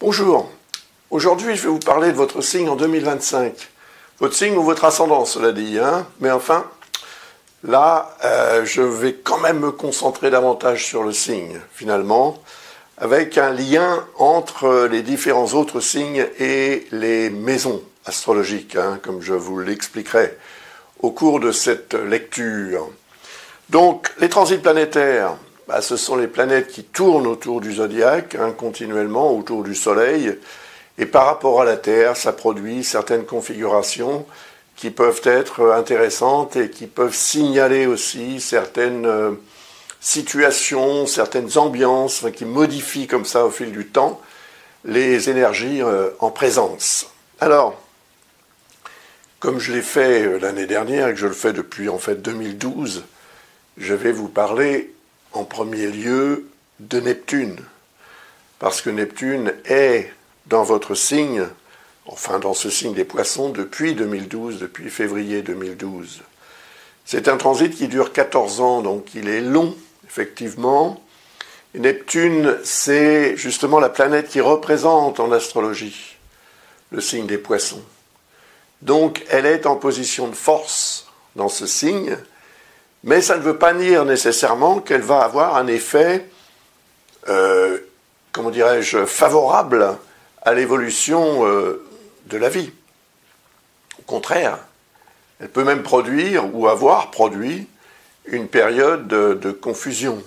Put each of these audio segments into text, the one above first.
Bonjour, aujourd'hui je vais vous parler de votre signe en 2025. Votre signe ou votre ascendant, cela dit, hein. Mais enfin, là, je vais quand même me concentrer davantage sur le signe, finalement, avec un lien entre les différents autres signes et les maisons astrologiques, hein, comme je vous l'expliquerai au cours de cette lecture. Donc, les transits planétaires, ce sont les planètes qui tournent autour du zodiaque, hein, continuellement autour du Soleil, et par rapport à la Terre, ça produit certaines configurations qui peuvent être intéressantes et qui peuvent signaler aussi certaines situations, certaines ambiances, enfin, qui modifient comme ça au fil du temps les énergies en présence. Alors, comme je l'ai fait l'année dernière et que je le fais depuis en fait 2012, je vais vous parler en premier lieu de Neptune, parce que Neptune est dans votre signe, enfin dans ce signe des Poissons, depuis 2012, depuis février 2012. C'est un transit qui dure 14 ans, donc il est long, effectivement. Et Neptune, c'est justement la planète qui représente en astrologie le signe des Poissons. Donc elle est en position de force dans ce signe, mais ça ne veut pas dire nécessairement qu'elle va avoir un effet, comment dirais-je, favorable à l'évolution de la vie. Au contraire, elle peut même produire ou avoir produit une période de confusion,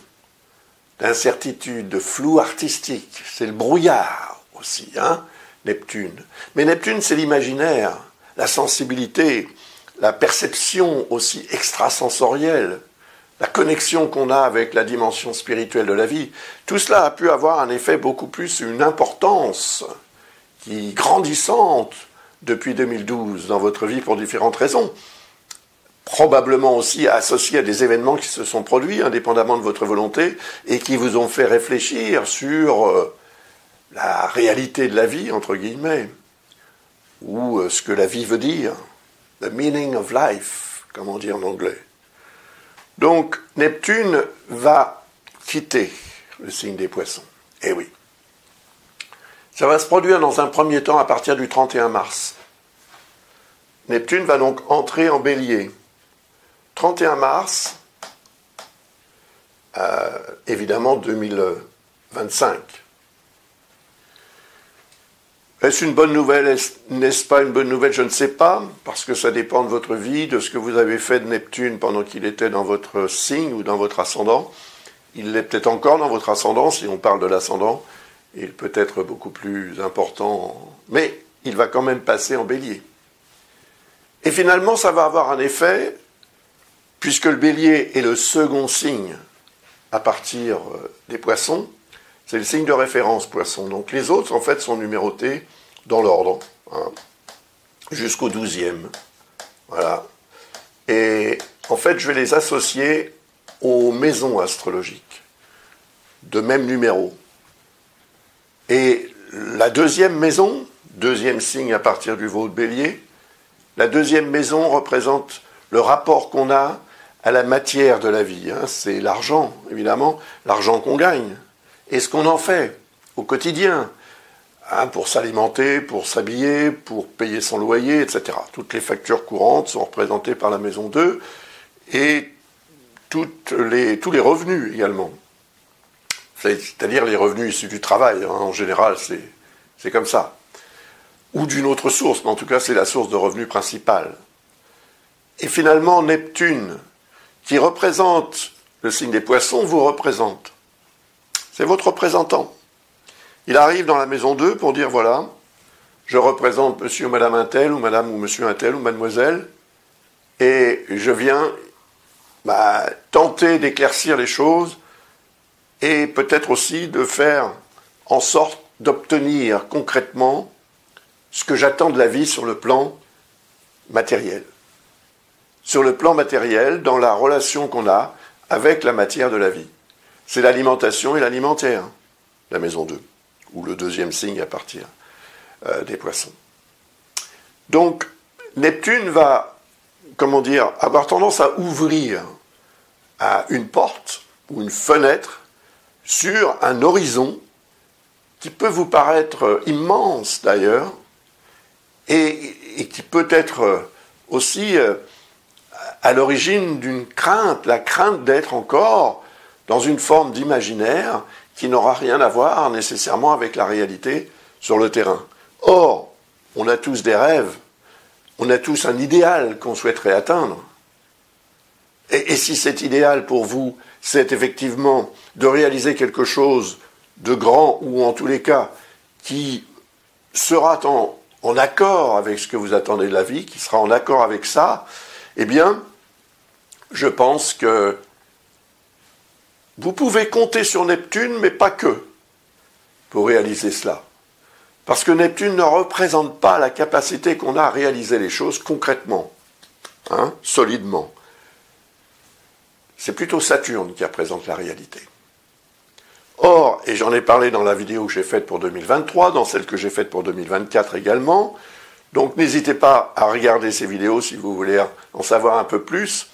d'incertitude, de flou artistique. C'est le brouillard aussi, hein, Neptune. Mais Neptune, c'est l'imaginaire, la sensibilité, la perception aussi extrasensorielle, la connexion qu'on a avec la dimension spirituelle de la vie. Tout cela a pu avoir un effet beaucoup plus, une importance qui grandissante depuis 2012 dans votre vie pour différentes raisons. Probablement aussi associé à des événements qui se sont produits indépendamment de votre volonté et qui vous ont fait réfléchir sur la réalité de la vie, entre guillemets, ou ce que la vie veut dire, the meaning of life, comme on dit en anglais. Donc, Neptune va quitter le signe des Poissons. Eh oui. Ça va se produire dans un premier temps à partir du 31 mars. Neptune va donc entrer en Bélier. 31 mars, évidemment 2025. Est-ce une bonne nouvelle, n'est-ce pas une bonne nouvelle? Je ne sais pas, parce que ça dépend de votre vie, de ce que vous avez fait de Neptune pendant qu'il était dans votre signe ou dans votre ascendant. Il l'est peut-être encore dans votre ascendant, si on parle de l'ascendant. Il peut être beaucoup plus important, mais il va quand même passer en Bélier. Et finalement, ça va avoir un effet, puisque le Bélier est le second signe à partir des Poissons. C'est le signe de référence, Poisson. Donc les autres, en fait, sont numérotés dans l'ordre, hein, jusqu'au 12e. Voilà. Et en fait, je vais les associer aux maisons astrologiques, de même numéro. Et la deuxième maison, deuxième signe à partir du veau de Bélier, la deuxième maison représente le rapport qu'on a à la matière de la vie. Hein. C'est l'argent, évidemment, l'argent qu'on gagne. Et ce qu'on en fait au quotidien, hein, pour s'alimenter, pour s'habiller, pour payer son loyer, etc. Toutes les factures courantes sont représentées par la maison 2 et tous les revenus également. C'est-à-dire les revenus issus du travail, hein, en général, c'est comme ça. Ou d'une autre source, mais en tout cas c'est la source de revenus principale. Et finalement, Neptune, qui représente le signe des Poissons, vous représente. C'est votre représentant. Il arrive dans la maison 2 pour dire, voilà, je représente monsieur ou madame un tel, ou madame ou monsieur un tel, ou mademoiselle, et je viens tenter d'éclaircir les choses, et peut-être aussi de faire en sorte d'obtenir concrètement ce que j'attends de la vie sur le plan matériel. Sur le plan matériel, dans la relation qu'on a avec la matière de la vie. C'est l'alimentation et l'alimentaire, la maison 2, ou le deuxième signe à partir des Poissons. Donc, Neptune va, avoir tendance à ouvrir à une porte ou une fenêtre sur un horizon qui peut vous paraître immense d'ailleurs, et qui peut être aussi à l'origine d'une crainte, la crainte d'être encore dans une forme d'imaginaire qui n'aura rien à voir nécessairement avec la réalité sur le terrain. Or, on a tous des rêves, on a tous un idéal qu'on souhaiterait atteindre. Et si cet idéal pour vous, c'est effectivement de réaliser quelque chose de grand, ou en tous les cas, qui sera en accord avec ce que vous attendez de la vie, qui sera en accord avec ça, eh bien, je pense que vous pouvez compter sur Neptune, mais pas que, pour réaliser cela. Parce que Neptune ne représente pas la capacité qu'on a à réaliser les choses concrètement, solidement. C'est plutôt Saturne qui représente la réalité. Or, et j'en ai parlé dans la vidéo que j'ai faite pour 2023, dans celle que j'ai faite pour 2024 également, donc n'hésitez pas à regarder ces vidéos si vous voulez en savoir un peu plus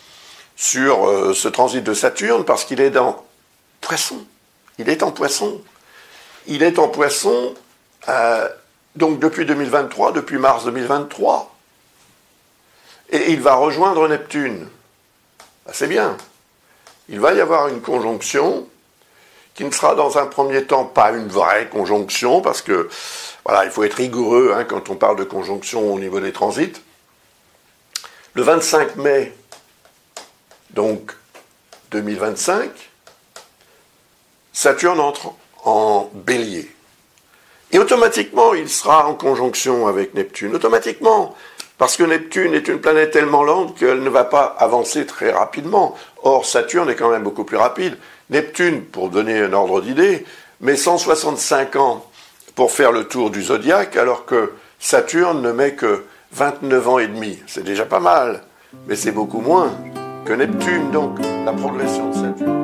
sur ce transit de Saturne, parce qu'il est dans Poisson. Il est en Poisson. Il est en Poisson, donc depuis 2023, depuis mars 2023. Et il va rejoindre Neptune. C'est bien. Il va y avoir une conjonction qui ne sera dans un premier temps pas une vraie conjonction, parce que, voilà, il faut être rigoureux quand on parle de conjonction au niveau des transits. Le 25 mai, donc 2025, Saturne entre en Bélier. Et automatiquement, il sera en conjonction avec Neptune. Automatiquement, parce que Neptune est une planète tellement lente qu'elle ne va pas avancer très rapidement. Or, Saturne est quand même beaucoup plus rapide. Neptune, pour donner un ordre d'idée, met 165 ans pour faire le tour du zodiaque, alors que Saturne ne met que 29 ans et demi. C'est déjà pas mal, mais c'est beaucoup moins que Neptune, donc la progression de Saturne.